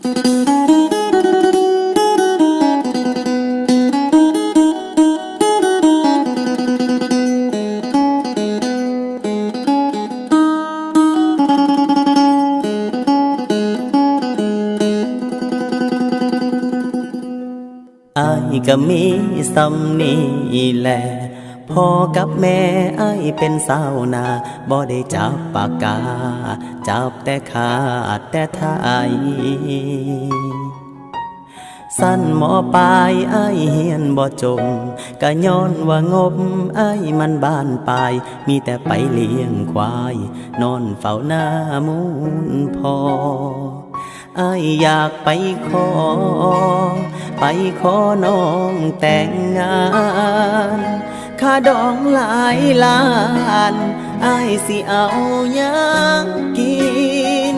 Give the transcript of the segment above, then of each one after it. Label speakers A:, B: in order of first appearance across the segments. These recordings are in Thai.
A: อ้ายก็มีสำนีแหละพ่อกับแม่อ้ายเป็นสาวนาบ่ได้จับปากกาจับแต่ขาดแต่ไทยสั้นหมอปลายอ้ายเฮียนบ่จงก็ย้อนว่างบอ้ายมันบ้านปลายมีแต่ไปเลี้ยงควายนอนเฝ้าหน้ามูลพออ้ายอยากไปขอน้องแต่งงานค่าดองหลายล้านอ้ายสิเอาหยังกิน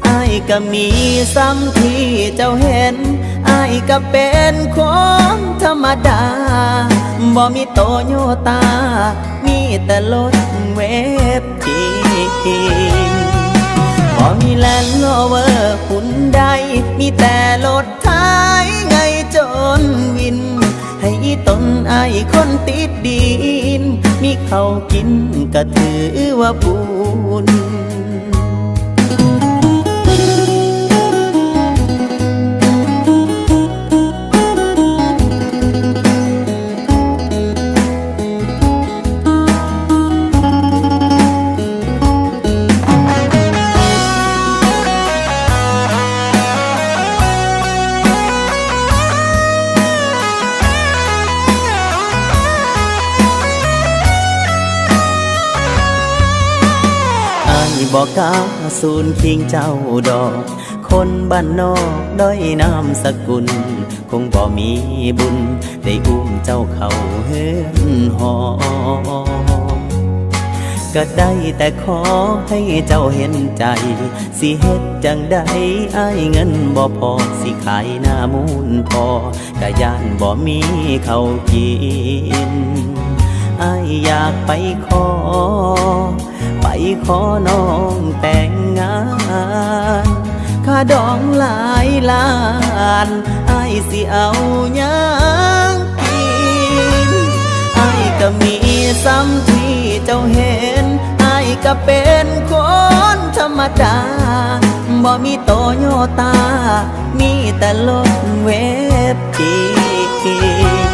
A: อ้ายก็มีซ้ำที่เจ้าเห็นอ้ายก็เป็นคนธรรมดาบ่มีโตโยตามีแต่รถเวฟจีนบ่มีแลนด์โรเวอร์หุ่นใดมีแต่รถไทยไงจนวินให้ตนอ้ายคนติดดินมีเขากินก็ถือว่าบุญบอกกล้าสูนคิงเจ้าดอกคนบ้านนอกด้อยนามสกุลคงบ่มีบุญได้อุ้มเจ้าเข้าเฮือนหอก็ได้แต่ขอให้เจ้าเห็นใจสิเฮ็ดจังใดอ้ายเงินบ่พอสิขายหน้ามูลพอกะย่านบ่มีเขากินอ้ายอยากไปขอน้องแต่งงานค่าดองหลายล้านอ้ายสิเอาหยังกินอ้ายก็มีซ้ำที่เจ้าเห็นอ้ายก็เป็นคนธรรมดาบ่มีโตโยตามีแต่รถเวฟจีน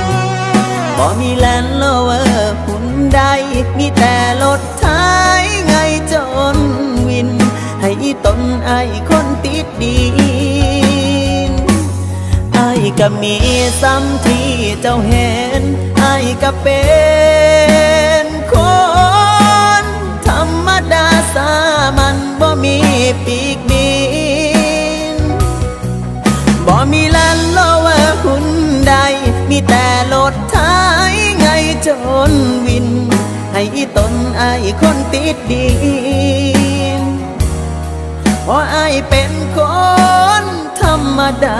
A: บ่มีแลนด์โรเวอร์หุ่นใดมีแต่รถไทยไงจนวินให้ตนอ้ายคนติดดินอ้ายก็มีซ้ำที่เจ้าเห็นอ้ายก็เป็นคนธรรมดาสามัญบ่มีปีกบินบ่มีแลนด์โรเวอร์หุ่นใดมีแต่รถไทยไงจนวินให้ตนอ้ายคนติดดินเพราะอ้ายเป็นคนธรรมดา